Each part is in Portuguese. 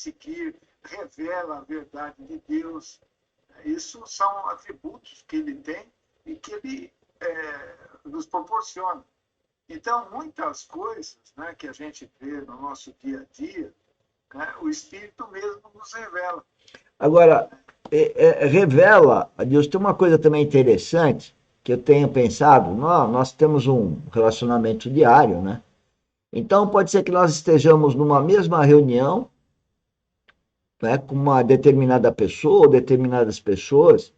seguir, revela a verdade de Deus. Isso são atributos que ele tem e que ele nos proporciona. Então, muitas coisas, né, que a gente vê no nosso dia a dia, né, o Espírito mesmo nos revela. Agora, revela, Deus, tem uma coisa também interessante que eu tenho pensado, nós temos um relacionamento diário, né? Então pode ser que nós estejamos numa mesma reunião, né, com uma determinada pessoa ou determinadas pessoas,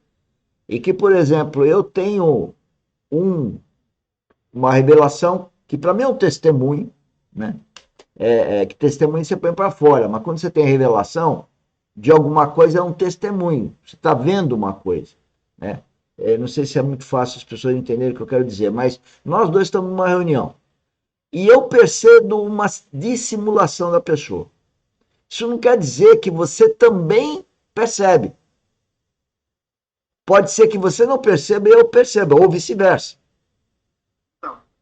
e que, por exemplo, eu tenho um, uma revelação que para mim é um testemunho, né? Que testemunho você põe para fora, mas quando você tem a revelação de alguma coisa é um testemunho, você está vendo uma coisa, né? Não sei se é muito fácil as pessoas entenderem o que eu quero dizer, mas nós dois estamos numa reunião e eu percebo uma dissimulação da pessoa. Isso não quer dizer que você também percebe. Pode ser que você não perceba e eu perceba, ou vice-versa.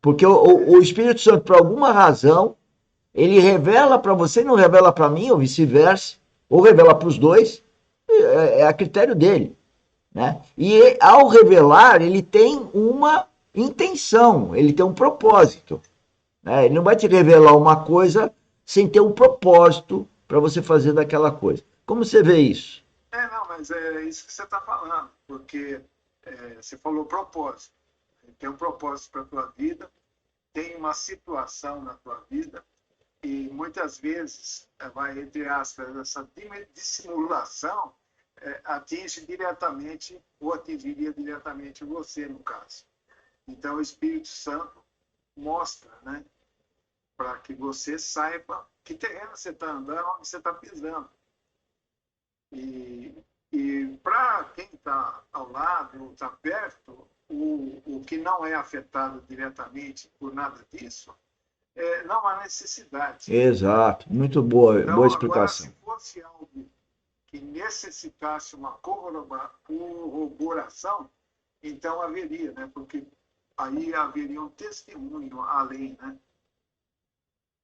Porque o Espírito Santo, por alguma razão, ele revela para você e não revela para mim, ou vice-versa, ou revela para os dois, a critério dele. Né? E ao revelar, ele tem uma intenção, ele tem um propósito. Né? Ele não vai te revelar uma coisa sem ter um propósito para você fazer daquela coisa. Como você vê isso? Não, mas é isso que você está falando, porque você falou propósito. Tem um propósito para a tua vida, tem uma situação na tua vida, e muitas vezes, vai, entre aspas, essa dissimulação atinge diretamente, ou atingiria diretamente você, no caso. Então, o Espírito Santo mostra, né, para que você saiba que terreno você está andando, onde você está pisando. E para quem está ao lado, está perto, o que não é afetado diretamente por nada disso, não há necessidade. Exato, muito boa, Então, boa agora, explicação. se fosse algo que necessitasse uma corroboração, então haveria, né? Porque aí haveria um testemunho além, né?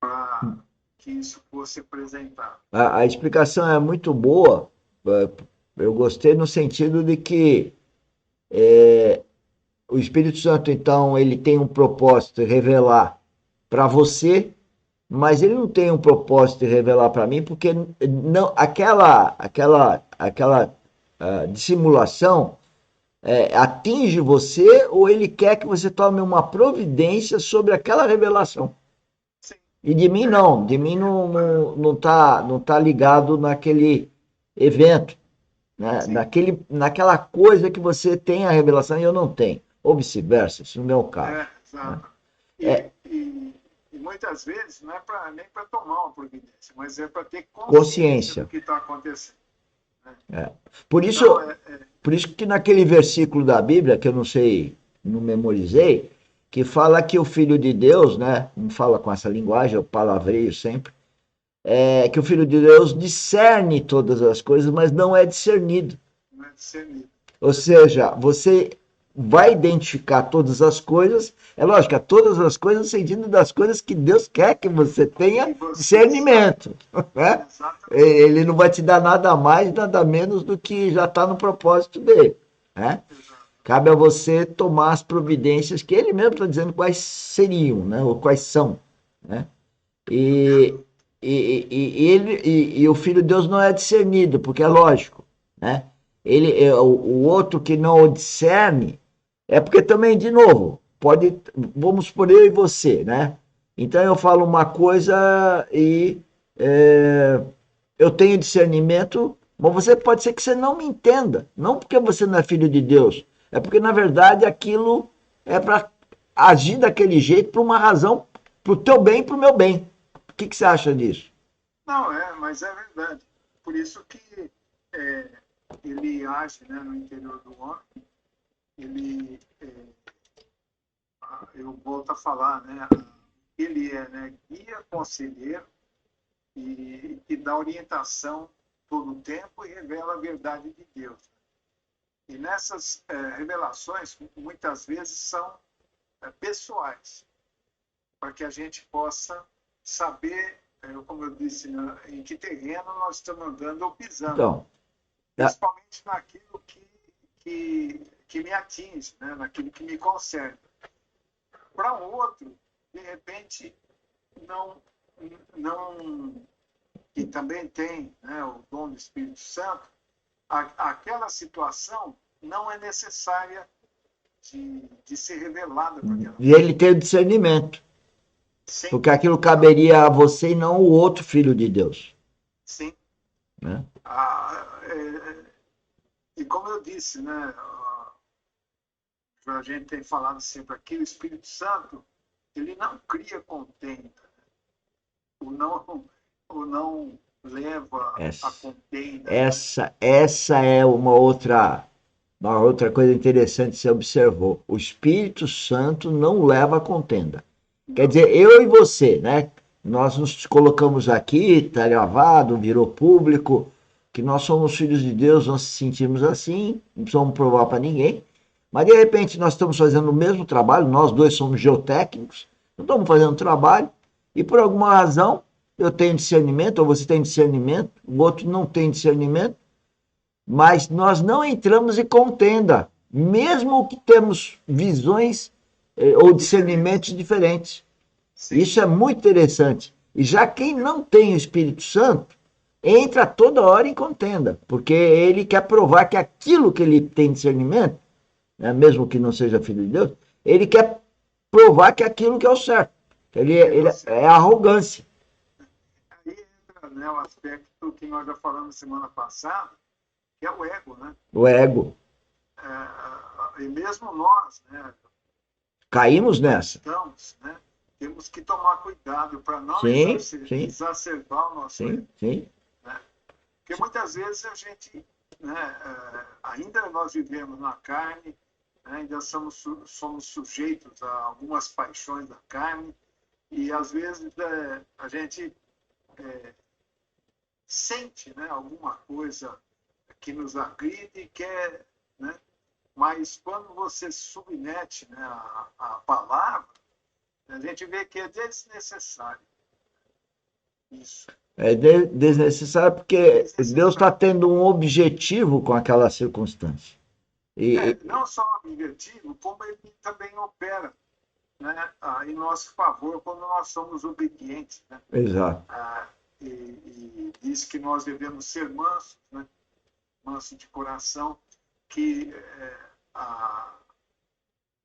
Para que isso fosse apresentado. A explicação é muito boa, eu gostei no sentido de que o Espírito Santo, então, ele tem um propósito de revelar para você, mas ele não tem um propósito de revelar para mim, porque não, aquela dissimulação atinge você ou ele quer que você tome uma providência sobre aquela revelação. Sim. E de mim não, não tá ligado naquele evento, né? Naquela coisa que você tem a revelação e eu não tenho, ou vice-versa, isso não é o caso. Né? Exato. É E muitas vezes não é nem para tomar uma providência, mas é para ter consciência consciência. do que está acontecendo. Né? É. Por Então, isso, por isso que naquele versículo da Bíblia, que eu não sei, não memorizei, que fala que o Filho de Deus, né? Não fala com essa linguagem, eu palavreio sempre, que o Filho de Deus discerne todas as coisas, mas não é discernido. não é discernido. Ou seja, você vai identificar todas as coisas, é lógico, todas as coisas no sentido das coisas que Deus quer que você tenha discernimento. Né? Ele não vai te dar nada mais, nada menos do que já está no propósito dele. Né? Cabe a você tomar as providências que ele mesmo está dizendo quais seriam, né? Ou quais são. Né? E, e o Filho de Deus não é discernido, porque é lógico. Né? O outro que não o discerne, é porque também, de novo, pode, vamos por eu e você, né? Então eu falo uma coisa e eu tenho discernimento, mas você pode ser que você não me entenda, não porque você não é filho de Deus, é porque na verdade aquilo é para agir daquele jeito por uma razão, para o teu bem e para o meu bem. O que você acha disso? Não, mas é verdade. Por isso que ele age, né, no interior do homem, ele, eu volto a falar, né, ele é, né, guia, conselheiro e dá orientação todo o tempo e revela a verdade de Deus. E nessas revelações, muitas vezes são pessoais, para que a gente possa saber como eu disse, né, em que terreno nós estamos andando ou pisando, Então, principalmente naquilo que me atinge, né, naquilo que me concerne. Para um outro, de repente, não, não, que também tem, né, o dom do Espírito Santo, aquela situação não é necessária de ser revelada para aquela e ele tem o discernimento, Sim, porque aquilo caberia a você e não o outro filho de Deus. sim. Né? E como eu disse, né, a gente tem falado sempre aqui, o Espírito Santo, ele não cria contenda, o não leva a Essa, contenda. essa é uma outra coisa interessante que você observou. O Espírito Santo não leva a contenda. Quer Não, dizer, eu e você, né? Nós nos colocamos aqui, está gravado, virou público, que nós somos filhos de Deus, nós se sentimos assim, não precisamos provar para ninguém. Mas de repente nós estamos fazendo o mesmo trabalho, nós dois somos geotécnicos, não estamos fazendo trabalho, e por alguma razão eu tenho discernimento, ou você tem discernimento, o outro não tem discernimento, mas nós não entramos em contenda, mesmo que temos visões ou discernimentos diferentes. sim, Isso é muito interessante. E já quem não tem o Espírito Santo entra toda hora em contenda, porque ele quer provar que aquilo que ele tem discernimento, né, mesmo que não seja filho de Deus, ele quer provar que aquilo que é o certo. Ele é arrogância. aí entra, né, o aspecto que nós já falamos semana passada, que é o ego, né? O ego. E mesmo nós, né, Caímos nessa. cristãos, né, temos que tomar cuidado para não Sim, sim, exacerbar o nosso ego. sim, sim. Né? Porque muitas vezes a gente, né, ainda nós vivemos na carne, né, ainda somos sujeitos a algumas paixões da carne, e às vezes a gente sente, né, alguma coisa que nos agride e quer, né, mas quando você submete, né, a palavra, a gente vê que é desnecessário isso. É desnecessário porque Deus está Desnecessário. tendo um objetivo com aquela circunstância. Não só objetivo, como ele também opera, né, em nosso favor quando nós somos obedientes. Né? Exato. E diz que nós devemos ser mansos, né? Manso de coração, que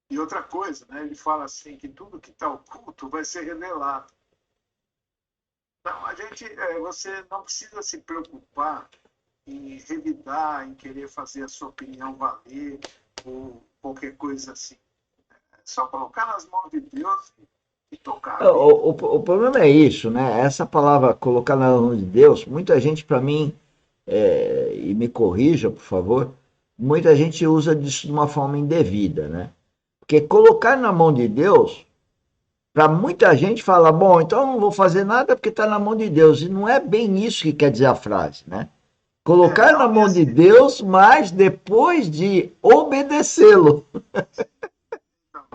e outra coisa, né? Ele fala assim que tudo que está oculto vai ser revelado. Então, você não precisa se preocupar em revidar, em querer fazer a sua opinião valer, ou qualquer coisa assim. É só colocar nas mãos de Deus e tocar a vida. O problema é isso, né? Essa palavra colocar na mão de Deus, muita gente, para mim, e me corrija, por favor, muita gente usa disso de uma forma indevida, né? Porque colocar na mão de Deus, para muita gente fala, bom, então eu não vou fazer nada porque está na mão de Deus. E não é bem isso que quer dizer a frase, né? Colocar na Não mão de nesse, Deus, mas depois de obedecê-lo. não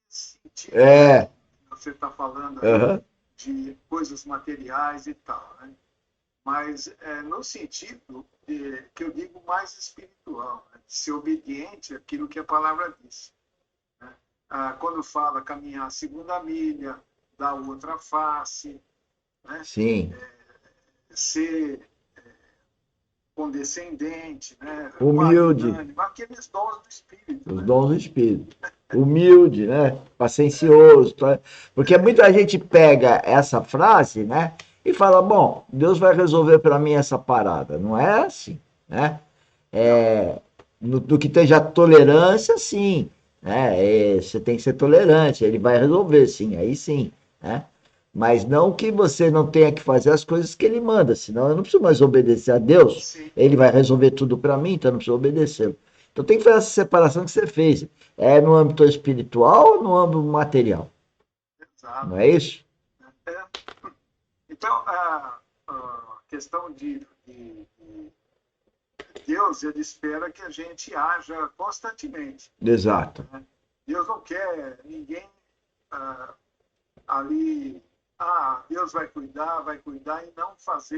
nesse sentido, né? É, Você está falando aí uhum, de coisas materiais e tal, né? Mas no sentido que eu digo mais espiritual, né? De ser obediente àquilo que a palavra diz. Né? Quando fala caminhar a segunda milha, dar outra face, né? sim. Ser condescendente, né? Humilde, Magnânimo, aqueles dons do Espírito. os Né? dons do Espírito. Humilde, né? Paciencioso. Tá? Porque muita gente pega essa frase, né? E fala, bom, Deus vai resolver para mim essa parada. Não é assim, né? Não, No que esteja tolerância, sim. Né? Você tem que ser tolerante, ele vai resolver, sim, aí sim. Né? Mas não que você não tenha que fazer as coisas que ele manda, senão eu não preciso mais obedecer a Deus. sim, Ele vai resolver tudo para mim, então eu não preciso obedecê-lo. Então tem que fazer essa separação que você fez. É no âmbito espiritual ou no âmbito material? Não exato. é isso? É. Então, a questão de Deus, ele espera que a gente haja constantemente. Exato. Né? Deus não quer ninguém ali Ah, Deus vai cuidar e não fazer